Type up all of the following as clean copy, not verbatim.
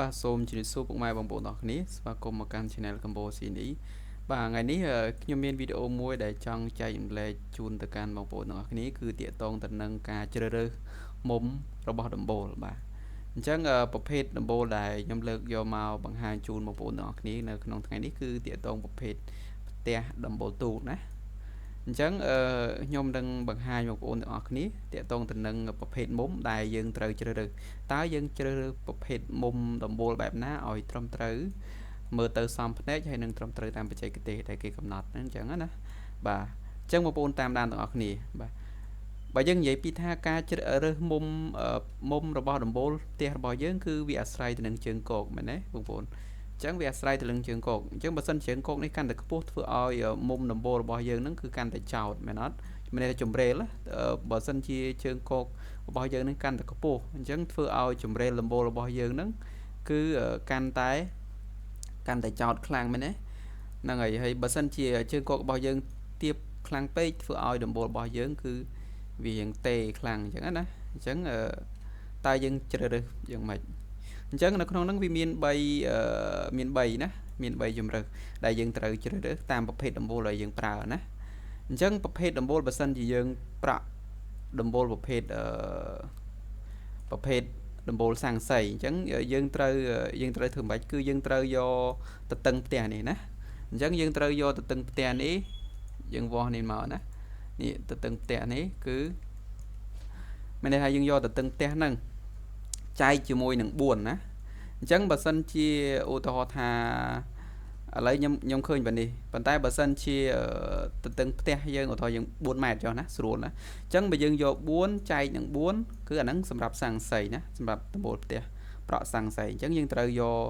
បាទសូមជម្រាបសួរពុកម៉ែបងប្អូនទាំងអស់គ្នាស្វាគមន៍មកកាន់ Channel Cambo C&E បាទថ្ងៃនេះខ្ញុំមានវីដេអូមួយដែលចង់ចែករំលែកជូនទៅកាន់បងប្អូនទាំងអស់គ្នាគឺទាក់ទងទៅនឹងការជ្រើសរើសមុំរបស់ដំបូលបាទអញ្ចឹងប្រភេទដំបូលដែលខ្ញុំលើកយកមកបង្ហាញជូនបងប្អូនទាំងអស់គ្នានៅក្នុងថ្ងៃនេះគឺទាក់ទងប្រភេទផ្ទះដំបូលទូកណាអញ្ចឹងខ្ញុំនឹងបង្ហាញបងប្អូនទាំងអស់គ្នាទាក់ទងទៅនឹងប្រភេទមុំដែលយើងត្រូវជ្រើសរើសតើយើងជ្រើសរើសប្រភេទមុំដំបូលបែបណាឲ្យត្រឹមត្រូវមើលទៅសមភ្នែកហើយនឹងត្រឹមត្រូវតាមបច្ចេកទេសដែលគេកំណត់ហ្នឹងអញ្ចឹងណាបាទអញ្ចឹងបងប្អូនតាមដានទាំងអស់គ្នាបាទបើយើងនិយាយពីថាការជ្រើសរើសមុំរបស់ដំបូលផ្ទះរបស់យើងគឺវាអាស្រ័យទៅនឹងជើងគោកមែនទេបងប្អូនអញ្ចឹងវាអាស្រ័យទៅនឹងជើងគោកអញ្ចឹងបើសិនជើងគោកនេះកាន់តែខ្ពស់ធ្វើឲ្យមុំដំបូលរបស់យើងហ្នឹងគឺកាន់តែចោតមែនអត់មានន័យថាជំរេលបើសិនជាជើងគោករបស់យើងហ្នឹងកាន់តែខ្ពស់អញ្ចឹងធ្វើឲ្យជំរេលដំបូលរបស់យើងហ្នឹងគឺកាន់តែចោតខ្លាំងមែនទេហ្នឹងហើយបើសិនជាជើងគោករបស់យើងទាបខ្លាំងពេកធ្វើឲ្យដំបូលរបស់យើងគឺវារៀងទេខ្លាំងអញ្ចឹងណាអញ្ចឹងតើយើងជ្រើសរើសយ៉ាងម៉េចអញ្ចឹងនៅក្នុងហ្នឹងវាមាន3ណាមាន3ជម្រើសដែលយើងត្រូវជ្រើសរើសតាមប្រភេទដំបូលដែលយើងប្រើណាអញ្ចឹងប្រភេទដំបូលបើសិនជាយើងប្រាក់ដំបូលប្រភេទដំបូលសាំងសីអញ្ចឹងយើងត្រូវធ្វើម៉េចគឺយើងត្រូវយកទៅតឹងផ្ទះនេះណាអញ្ចឹងយើងត្រូវយកទៅតឹងផ្ទះនេះយើងវាស់នេះមកណានេះទៅតឹងផ្ទះនេះគឺមានន័យថាយើងយកទៅតឹងផ្ទះហ្នឹងចែកជាមួយនឹង4ណាអញ្ចឹងបើសិនជាឧទាហរណ៍ថាឥឡូវខ្ញុំឃើញបែបនេះប៉ុន្តែបើសិនជាទៅតឹងផ្ទះយើងឧទាហរណ៍យើង4ម៉ែត្រចុះណាស្រួលណាអញ្ចឹងបើយើងយក4ចែកនឹង4គឺអាហ្នឹងសម្រាប់សាំងសីណាសម្រាប់ដំបូលផ្ទះប្រក់សាំងសីអញ្ចឹងយើងត្រូវយក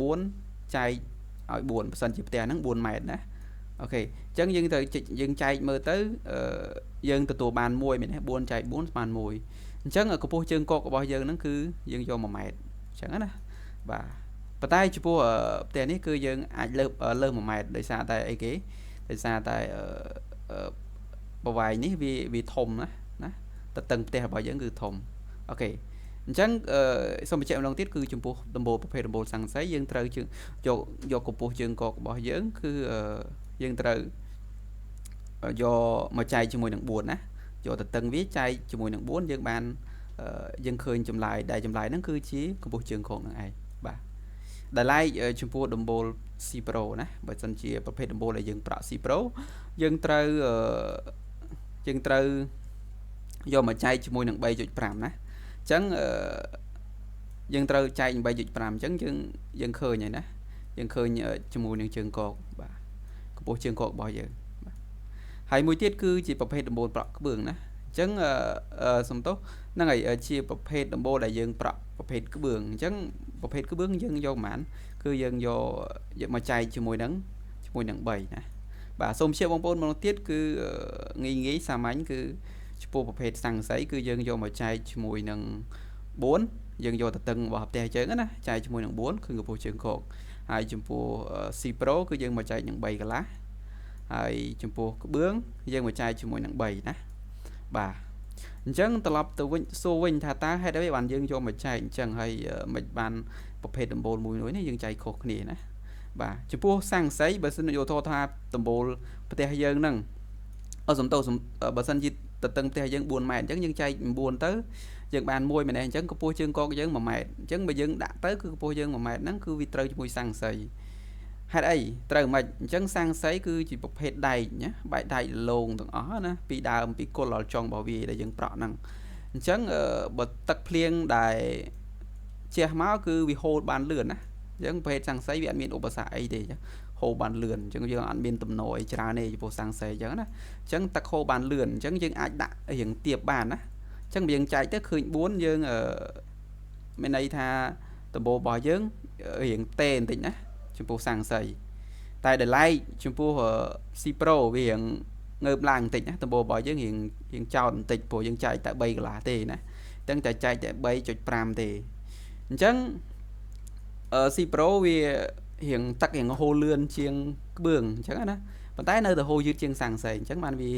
4ចែកឲ្យ4បើសិនជាផ្ទះហ្នឹង4ម៉ែត្រណាអូខេអញ្ចឹងយើងចែកមើលទៅយើងទទួលបាន1មែនទេ4ចែក4ស្មើ1អញ្ចឹងកម្ពស់ជើងគោករបស់យើងហ្នឹងគឺយើងយក1ម៉ែត្រអញ្ចឹងណាបាទប៉ុន្តែចំពោះផ្ទះនេះគឺយើងអាចលើស1ម៉ែត្រដោយសារតែអីគេដោយសារតែប្រវែងនេះវាធំណាតតឹងផ្ទះរបស់យើងគឺធំអូខេអញ្ចឹងសូមបញ្ជាក់ម្ដងទៀតគឺចំពោះដំបូលប្រភេទដំបូលសាំងសីយើងត្រូវយកកម្ពស់ជើងគោករបស់យើងគឺយើងត្រូវយកមកចែកជាមួយនឹង4ណាយកទៅតឹងវាចែកជាមួយនឹង4យើងបានយើងឃើញចម្លើយដែលចម្លើយហ្នឹងគឺជាកម្ពស់ជើងគោកហ្នឹងឯងបាទដែលឡែកចំពោះដំបូល C Pro ណាបើសិនជាប្រភេទដំបូលដែលយើងប្រាក់ C Pro យើងត្រូវយកមកចែកជាមួយនឹង 3.5 ណាអញ្ចឹងយើងត្រូវចែក 3.5 អញ្ចឹងយើងឃើញហើយណាយើងឃើញជាមួយនឹងជើងគោកបាទកម្ពស់ជើងគោករបស់យើងបាទហើយមួយទៀតគឺជាប្រភេទដំបូលប្រក់ក្បឿងណាអញ្ចឹងសំទោសហ្នឹងហើយជាប្រភេទដំបូលដែលយើងប្រក់ប្រភេទក្បឿងអញ្ចឹងប្រភេទក្បឿងយើងយកប៉ុន្មានគឺយើងយកមកចែកជាមួយនឹង3ណាបាទសូមជម្រាបបងប្អូនម្ដងទៀតគឺងាយសាមញ្ញគឺចំពោះប្រភេទសាំងសីគឺយើងយកមកចែកជាមួយនឹង4យើងយកទៅតឹងរបស់ផ្ទះជើងណាចែកជាមួយនឹង4គឺកម្ពស់ជើងគោកហើយចំពោះ C Pro គឺយើងមកចែកនឹង3កន្លះហើយចំពោះក្បឿងយើងមកចែកជាមួយនឹង3ណាបាទអញ្ចឹងត្រឡប់ទៅវិញសួរវិញថាតើហេតុអីបានយើងយកមកចែកអញ្ចឹងហើយមិនបានប្រភេទដំបូលមួយនេះយើងចែកខុសគ្នាណាបាទចំពោះសាំងសីបើសិនយកថាដំបូលផ្ទះយើងហ្នឹងសំទោសបើសិនជាតតឹងផ្ទះយើង4ម៉ែត្រអញ្ចឹងយើងចែក9ទៅយើងបាន1មែនទេអញ្ចឹងកម្ពស់ជើងគោកយើង1ម៉ែត្រអញ្ចឹងបើយើងដាក់ទៅគឺកម្ពស់យើង1ម៉ែត្រហ្នឹងគឺវាត្រូវជាមួយសាំងសីហេតុអីត្រូវមិនអញ្ចឹងសាំងសីគឺជាប្រភេទដែកណាបែកដែកលោងទាំងអស់ណាពីដើមពីគល់ដល់ចុងរបស់វាដែលយើងប្រក់ហ្នឹងអញ្ចឹងបើទឹកភ្លៀងដែលជះមកគឺវាហូរបានលឿនណាអញ្ចឹងប្រភេទសាំងសីវាអត់មានឧបសគ្គអីទេអញ្ចឹងហូរបានលឿនអញ្ចឹងយើងអត់មានទំនោរអីច្រើនទេចំពោះសាំងសីអញ្ចឹងណាអញ្ចឹងទឹកហូរបានលឿនអញ្ចឹងយើងអាចដាក់រៀងទៀបបានណាអញ្ចឹងយើងចែកទៅឃើញ4យើងមានន័យថាដំបូលរបស់យើងរៀងទេបន្តិចណាចំពោះសាំងសីតែដែលឡែកចំពោះ C Pro វារៀងងើបឡើងបន្តិចណាដំបូលរបស់យើងរៀងចោតបន្តិចព្រោះយើងចែកតែ3កន្លះទេណាអញ្ចឹងតែចែកតែ 3.5 ទេអញ្ចឹងC Pro វារៀងទឹករៀងហូរលឿនជាងក្បឿងអញ្ចឹងណាប៉ុន្តែនៅតែហូរយឺតជាងសាំងសីអញ្ចឹងបានវា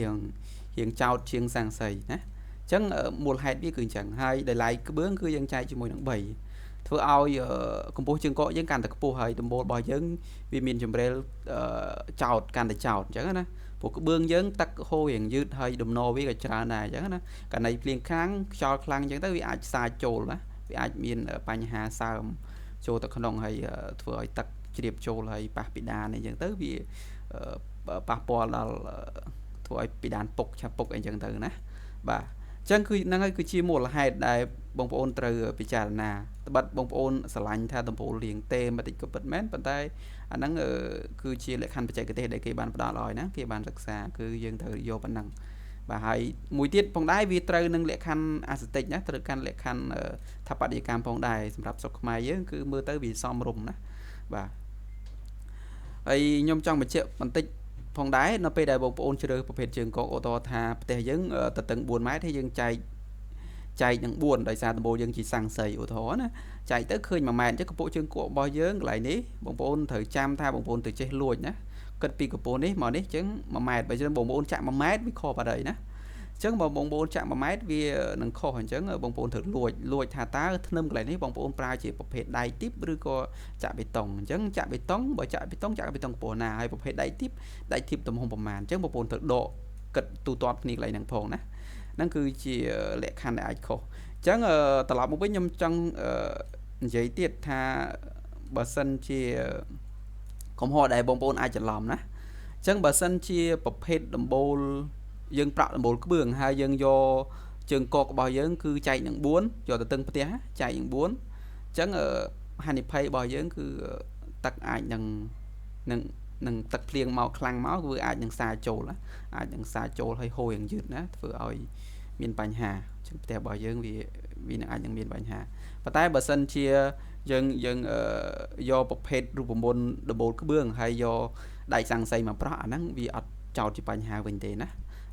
រៀងចោតជាងសាំងសីណាអញ្ចឹងមូលហេតុវាគឺអញ្ចឹងហើយដែលឡែកក្បឿងគឺយើងចែកជាមួយនឹង3 ធ្វើឲ្យកម្ពស់ជើងកកយើងកាន់តែខ្ពស់ហើយដំបូលរបស់យើងវាមានជម្រេលចោតកាន់តែចោតអញ្ចឹងណាព្រោះក្បឿងយើងទឹកហូររៀងយឺតហើយដំណវាក៏ច្រើនដែរអញ្ចឹងណាករណីភ្លៀងខ្លាំងខ្យល់ខ្លាំងអញ្ចឹងទៅវាអាចសាចចូលណាវាអាចមានបញ្ហាសើមចូលទៅក្នុងហើយធ្វើឲ្យទឹកជ្រាបចូលហើយប៉ះពីដានអីចឹងទៅវាប៉ះពាល់ដល់ធ្វើឲ្យពីដានពុកឆាប់ពុកអីចឹងទៅណាបាទអញ្ចឹងគឺហ្នឹងហើយគឺជាមូលហេតុដែលបងប្អូនត្រូវពិចារណាត្បិតបងប្អូនស្រឡាញ់ថាដំបូលរៀងទេមិនតិចក៏ពិតមែនប៉ុន្តែអាហ្នឹងគឺជាលក្ខខណ្ឌបច្ចេកទេសដែលគេបានផ្ដល់ឲ្យណាគេបានសិក្សាគឺយើងត្រូវយកប៉ុណ្ណឹងបាទហើយមួយទៀតផងដែរវាត្រូវនឹងលក្ខខណ្ឌអាស្ទិកណាត្រូវកាន់លក្ខខណ្ឌថាបត្យកម្មផងដែរសម្រាប់ស្រុកខ្មែរយើងគឺមើលទៅវាសមរម្យណាបាទហើយខ្ញុំចង់បញ្ជាក់បន្តិចផងដែរនៅពេលដែលបងប្អូនជ្រើសប្រភេទជើងកកឧទាហរណ៍ថាផ្ទះយើងទទឹង4ម៉ែត្រហើយយើងចែកនឹង4ដោយសារដំបូលយើងជាសាំងសីឧទាហរណ៍ណាចែកទៅឃើញ1ម៉ែត្រអញ្ចឹងកម្ពស់ជើងកករបស់យើងកន្លែងនេះបងប្អូនត្រូវចាំថាបងប្អូនទៅចេះលួចណាគិតពីកម្ពស់នេះមកនេះអញ្ចឹង1ម៉ែត្របើចឹងបងប្អូនចាក់1ម៉ែត្រវាខុសបាត់ហើយណាអញ្ចឹងបើបងប្អូនចាក់1ម៉ែត្រវានឹងខុសអញ្ចឹងបងប្អូនត្រូវលួចថាតើធ្នឹមកន្លែងនេះបងប្អូនប្រើជាប្រភេទដៃទីបឬក៏ចាក់បេតុងអញ្ចឹងចាក់បេតុងបើចាក់បេតុងខ្ពស់ណាហើយប្រភេទដៃទីបទំហំប្រមាណអញ្ចឹងបងប្អូនត្រូវដកគិតទូទាត់គ្នាកន្លែងហ្នឹងផងណាហ្នឹងគឺជាលក្ខខណ្ឌដែលអាចខុសអញ្ចឹងត្រឡប់មកវិញខ្ញុំចង់និយាយទៀតថាបើសិនជាកំហុសដែលបងប្អូនអាចច្រឡំណាអញ្ចឹងបើសិនជាប្រភេទដំបូលយើងប្រាក់ដំបូលក្បឿងហើយយើងយកជើងកករបស់យើងគឺចែកនឹង4យកទៅតឹងផ្ទះចែកនឹង4អញ្ចឹងហានិភ័យរបស់យើងគឺទឹកអាចនឹងទឹកភ្លៀងមកខ្លាំងមកគឺអាចនឹងសាចូលណាអាចនឹងសាចូលហើយហូរយ៉ាងយឺតណាធ្វើឲ្យមានបញ្ហាអញ្ចឹងផ្ទះរបស់យើងវានឹងអាចនឹងមានបញ្ហាប៉ុន្តែបើសិនជាយើងយកប្រភេទរូបមន្តដំបូលក្បឿងហើយយកដៃសាំងសីមកប្រោះអាហ្នឹងវាអត់ចោតជាបញ្ហាវិញទេណា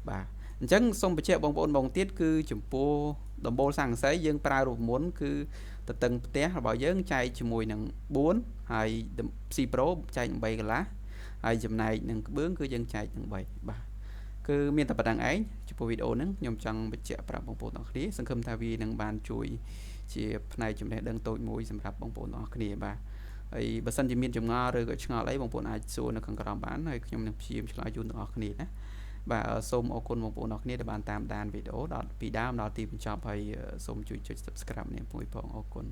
បាទអញ្ចឹងសូមបញ្ជាក់បងប្អូនបងទៀតគឺចំពោះដំបូលសាំងសីយើងប្រើរូបមន្តគឺទទឹងផ្ទះរបស់យើងចែកជាមួយនឹង4ហើយ C Pro ចែកនឹង3កន្លះហើយចំណែកនឹងក្បឿងគឺយើងចែកនឹង3បាទគឺមានតែប៉ុណ្្នឹងឯងចំពោះវីដេអូហ្នឹងខ្ញុំចង់បញ្ជាក់ប្រាប់បងប្អូនទាំងគ្នាសង្ឃឹមថាវានឹងបានជួយជាផ្នែកចំណេះដឹងតូចមួយសម្រាប់បងប្អូនទាំងគ្នាបាទហើយបើសិនជាមានចម្ងល់ឬក៏ឆ្ងល់អីបងប្អូនអាចសួរនៅខាងក្រោមបានហើយខ្ញុំនឹងព្យាយាមឆ្លើយជូនទាំងអស់គ្នាណាបាទសូមអរគុណបងប្អូនទាំងគ្នាដែលបានតាមដានវីដេអូដល់ពីដើមដល់ទីបញ្ចប់ហើយសូមជួយចុច Subscribe នេះមួយផងអរគុណ